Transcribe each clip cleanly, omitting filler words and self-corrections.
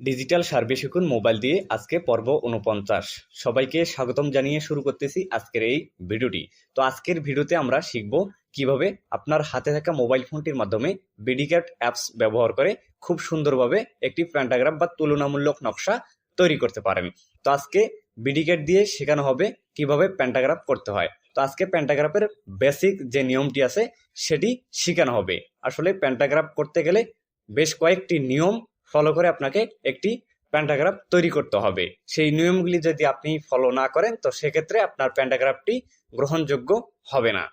Digital survey শিখুন mobile দিয়ে আজকে পর্ব 49। সবাইকে স্বাগতম জানিয়ে শুরু করতেছি আজকের এই ভিডিওটি। তো আজকের ভিডিওতে আমরা শিখব কিভাবে আপনার হাতে থাকা মোবাইল ফোনটির মাধ্যমে বিডিক্যাট অ্যাপস ব্যবহার করে খুব সুন্দরভাবে একটি প্যান্টাগ্রাফ বা তুলনামূলক নকশা তৈরি করতে পারেন। তো আজকে বিডিক্যাট দিয়ে শেখানো হবে কিভাবে প্যান্টাগ্রাফ করতে হয়। তো আজকে প্যান্টাগ্রাফের বেসিক যে নিয়মটি আছে সেটি শেখানো হবে। আসলে প্যান্টাগ্রাফ করতে গেলে বেশ কয়েকটি নিয়ম ফলো করে আপনাকে একটি প্যান্টাগ্রাফ তৈরি করতে হবে। সেই নিয়মগুলি যদি আপনি ফলো না করেন তো সেক্ষেত্রে আপনার প্যান্টাগ্রাফটি গ্রহণযোগ্য হবে না।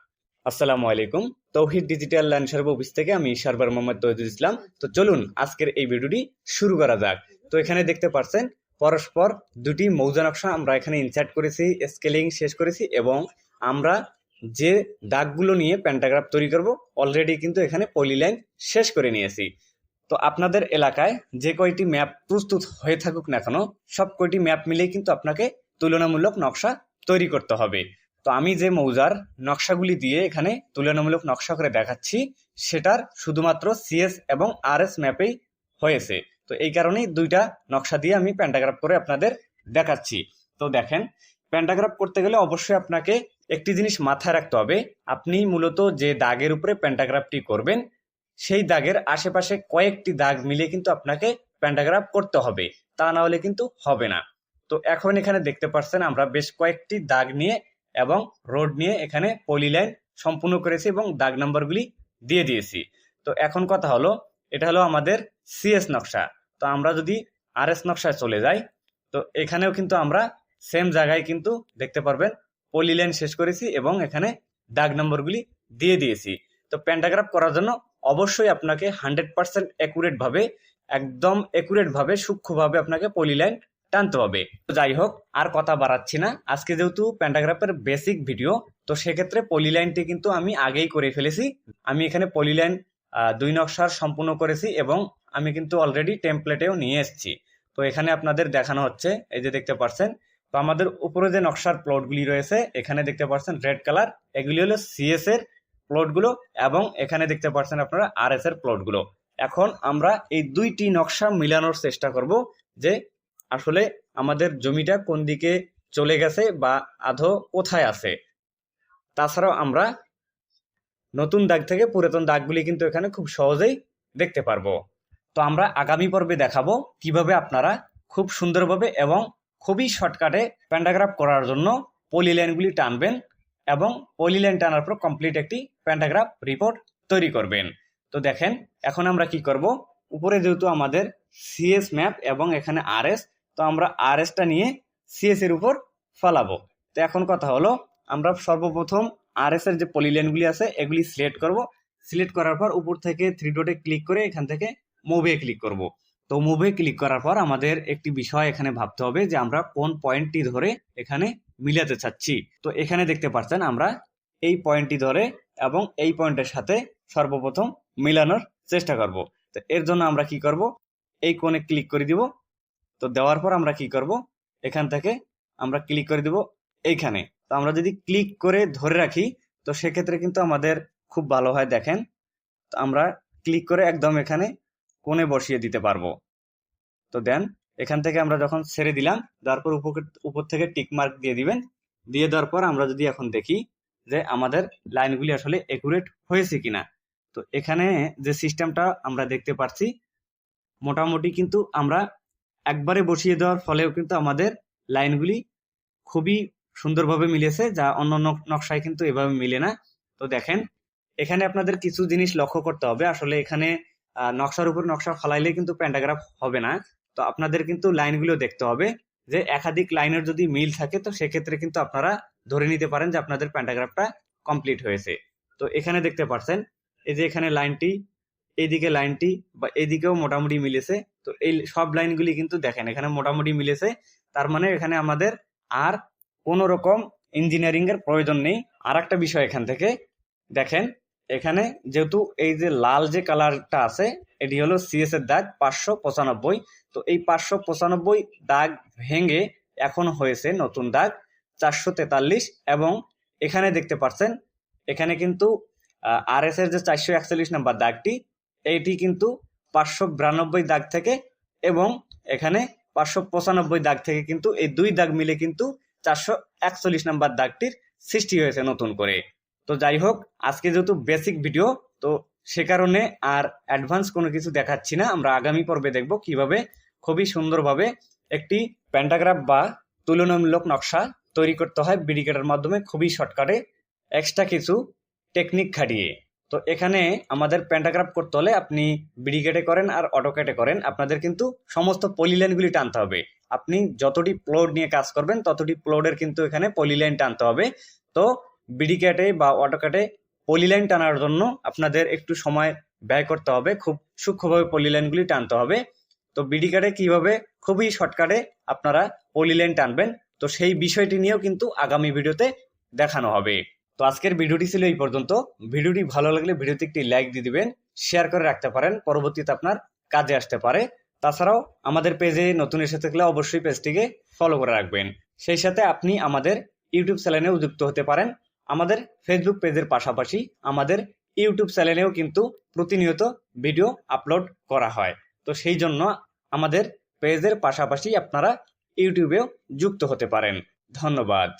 আসসালামু আলাইকুম, তৌহিদ ডিজিটাল লার্ন সার্ভে অফিস থেকে আমি সার্ভার মোহাম্মদ তৌহিদুল ইসলাম। তো চলুন আজকের এই ভিডিওটি শুরু করা যাক। তো এখানে দেখতে পাচ্ছেন পরস্পর দুটি মৌজা নকশা আমরা এখানে ইনসার্ট করেছি, স্কেলিং শেষ করেছি এবং আমরা যে দাগগুলো নিয়ে প্যান্টাগ্রাফ তৈরি করব অলরেডি কিন্তু এখানে পলিলাইন শেষ করে নিয়েছি। তো আপনাদের এলাকায় যে কয়টি ম্যাপ প্রস্তুত হয়ে থাকুক না কেন সব কয়টি ম্যাপ মিলেই কিন্তু আপনাকে তুলনামূলক নকশা তৈরি করতে হবে। তো আমি যে মৌজার নকশাগুলি দিয়ে এখানে তুলনামূলক নকশা করে দেখাচ্ছি সেটার শুধুমাত্র সিএস এবং আরএস ম্যাপেই হয়েছে। তো এই কারণেই দুইটা নকশা দিয়ে আমি প্যান্টাগ্রাফ করে আপনাদের দেখাচ্ছি। তো দেখেন, প্যান্টাগ্রাফ করতে গেলে অবশ্যই আপনাকে একটি জিনিস মাথায় রাখতে হবে। আপনি মূলত যে দাগের উপরে প্যান্টাগ্রাফটি করবেন সেই দাগের আশেপাশে কয়েকটি দাগ মিলে কিন্তু আপনাকে প্যান্টাগ্রাফ করতে হবে, তা না হলে কিন্তু হবে না। তো এখন এখানে দেখতে পাচ্ছেন আমরা বেশ কয়েকটি দাগ নিয়ে এবং রোড নিয়ে এখানে পলিলাইন সম্পূর্ণ করেছি এবং দাগ নাম্বারগুলি দিয়ে দিয়েছি। তো এখন কথা হলো, এটা হলো আমাদের সিএস নকশা। তো আমরা যদি আরএস নকশায় চলে যাই তো এখানেও কিন্তু আমরা সেম জায়গায় কিন্তু দেখতে পারবেন পলিলাইন শেষ করেছি এবং এখানে দাগ নম্বরগুলি দিয়ে দিয়েছি। তো প্যান্টাগ্রাফ করার জন্য অবশ্যই আপনাকে 100% অ্যাকুরেট ভাবে, একদম অ্যাকুরেট ভাবে, সূক্ষ্মভাবে আপনাকে পলিলাইন টানতে হবে। তো যাই হোক, আর কথা বাড়াচ্ছি না। আজকে যেহেতু প্যান্টাগ্রাফের বেসিক ভিডিও, তো সেক্ষেত্রে পলিলাইনটি কিন্তু আমি আগেই করে ফেলেছি। আমি এখানে পলিলাইন 2 নকশার সম্পূর্ণ করেছি এবং আমি কিন্তু অলরেডি টেমপ্লেটেও নিয়ে এসেছি। তো এখানে আপনাদের দেখানো হচ্ছে, এই যে দেখতে পাচ্ছেন। তো আমাদের উপরে যে নকশার প্লটগুলি রয়েছে এখানে দেখতে পাচ্ছেন রেড কালার, এগুলি হলো সিএস এর প্লটগুলো এবং এখানে দেখতে পাচ্ছেন আপনারা আরএস এর প্লটগুলো। এখন আমরা এই দুইটি নকশা মিলানোর চেষ্টা করব যে আসলে আমাদের জমিটা কোন দিকে চলে গেছে বা আধো কোথায় আছে। তাছাড়াও আমরা নতুন দাগ থেকে পুরাতন দাগগুলি কিন্তু এখানে খুব সহজেই দেখতে পারবো। তো আমরা আগামী পর্বে দেখাবো কিভাবে আপনারা খুব সুন্দরভাবে এবং খুবই শর্টকাটে প্যান্টাগ্রাফ করার জন্য পলিলাইনগুলি টানবেন এবং পলিলাইন টানার পর কমপ্লিট একটি প্যান্টাগ্রাফ রিপোর্ট তৈরি করবেন। তো দেখেন, এখন আমরা কি করব, উপরে যেহেতু আমাদের সিএস ম্যাপ এবং এখানে আরএস, তো আমরা আরএসটা নিয়ে সিএস এর উপর ফলাবো। তো এখন কথা হলো, আমরা সর্বপ্রথম আরএস এর যে পলিলাইনগুলি আছে এগুলি সিলেক্ট করব। সিলেক্ট করার পর উপর থেকে 3 ডটে ক্লিক করে এখান থেকে মুভে ক্লিক করব। তো মুভে ক্লিক করার পর আমাদের একটি বিষয় এখানে ভাবতে হবে যে আমরা কোন পয়েন্টটি ধরে এখানে মিলাতে চাচ্ছি। তো এখানে দেখতে পাচ্ছেন আমরা এই পয়েন্টটি ধরে এবং এই পয়েন্টের সাথে সর্বপ্রথম মিলানোর চেষ্টা করব। তো এর জন্য আমরা কি করব, এই কোণে ক্লিক করে দিব। তো দেওয়ার পর আমরা কি করব, এখান থেকে আমরা ক্লিক করে দিব এইখানে। তো আমরা যদি ক্লিক করে ধরে রাখি তো সেক্ষেত্রে কিন্তু আমাদের খুব ভালো হয়। দেখেন, তো আমরা ক্লিক করে একদম এখানে কোণে বসিয়ে দিতে পারবো। তো দেন এখান থেকে আমরা যখন ছেড়ে দিলাম, দেওয়ার পর উপর থেকে টিক মার্ক দিয়ে দিবেন। দিয়ে দেওয়ার পর আমরা যদি এখন দেখি যে আমাদের লাইনগুলি আসলে একুরেট হয়েছে কিনা। তো এখানে যে সিস্টেমটা আমরা দেখতে পাচ্ছি মোটামুটি কিন্তু আমরা একবারে বসিয়ে দেওয়ার ফলেও কিন্তু আমাদের লাইনগুলি খুবই সুন্দরভাবে মিলেছে, যা অন্য নকশায় কিন্তু এভাবে মিলে না। তো দেখেন, এখানে আপনাদের কিছু জিনিস লক্ষ্য করতে হবে। আসলে এখানে নকশার উপর নকশা ফলাইলে কিন্তু প্যান্টাগ্রাফ হবে না। তো আপনাদের কিন্তু লাইনগুলো দেখতে হবে যে একাধিক লাইনের যদি মিল থাকে তো সেক্ষেত্রে কিন্তু আপনারা ধরে নিতে পারেন যে আপনাদের প্যান্টাগ্রাফটা কমপ্লিট হয়েছে। তো এখানে দেখতে পাচ্ছেন এই যে এখানে লাইনটি, এইদিকে লাইনটি বা এইদিকেও মোটামুটি মিলেছে। তো এই সব লাইনগুলি কিন্তু দেখেন এখানে মোটামুটি মিলেছে। তার মানে এখানে আমাদের আর কোনো রকম ইঞ্জিনিয়ারিং এর প্রয়োজন নেই। আর একটা বিষয় এখান থেকে দেখেন, এখানে যেহেতু এই যে লাল যে কালারটা আছে এটি হলো সিএস এর দাগ 595। তো এই 595 দাগ ভেঙে এখন হয়েছে নতুন দাগ 443 এবং এখানে দেখতে পাচ্ছেন এখানে কিন্তু আরএস এর যে 441 নাম্বার দাগটি এইটি কিন্তু 592 দাগ থেকে এবং এখানে 595 দাগ থেকে কিন্তু এই 2 দাগ মিলে কিন্তু 441 নাম্বার দাগটির সৃষ্টি হয়েছে নতুন করে। তো যাই হোক, আজকে যেহেতু বেসিক ভিডিও, তো সে কারণে আর অ্যাডভান্স কোনো কিছু দেখাচ্ছি না। আমরা আগামী পর্বে দেখব কিভাবে খুবই সুন্দরভাবে একটি প্যান্টাগ্রাফ বা তুলনামূলক নকশা তৈরি করতে হয় বিডি কাটের মাধ্যমে, খুবই শর্টকাটে এক্সট্রা কিছু টেকনিক খাটিয়ে। তো এখানে আমাদের প্যান্টাগ্রাফ করতে হলে আপনি বিডি কেটে করেন আর অটোক্যাটে করেন, আপনাদের কিন্তু সমস্ত পলিলাইনগুলি টানতে হবে। আপনি যতটি প্লট নিয়ে কাজ করবেন ততটি প্লটের কিন্তু এখানে পলিলাইন টানতে হবে। তো বিডি ক্যাটে বা অটোক্যাটে পলিলাইন টানার জন্য আপনাদের একটু সময় ব্যয় করতে হবে, খুব সূক্ষ্মভাবে পলিলাইনগুলি টানতে হবে। তো বিডি কাটে কিভাবে খুবই শর্টকাটে আপনারা পলিলাইন টানবেন, তো সেই বিষয়টি নিয়েও কিন্তু আগামী ভিডিওতে দেখানো হবে। তো আজকের ভিডিওটি ছিল এই পর্যন্ত। ভিডিওটি ভালো লাগলে ভিডিওতে একটি লাইক দিয়ে দিবেন, শেয়ার করে রাখতে পারেন, পরবর্তীতে আপনার কাজে আসতে পারে। তাছাড়াও আমাদের পেজে নতুন এসে থাকলে অবশ্যই পেজটিকে ফলো করে রাখবেন। সেই সাথে আপনি আমাদের ইউটিউব চ্যানেলেও যুক্ত হতে পারেন। আমাদের ফেসবুক পেজের পাশাপাশি আমাদের ইউটিউব চ্যানেলেও কিন্তু প্রতিনিয়ত ভিডিও আপলোড করা হয়। তো সেই জন্য আমাদের পেজের পাশাপাশি আপনারা ইউটিউবেও যুক্ত হতে পারেন। ধন্যবাদ।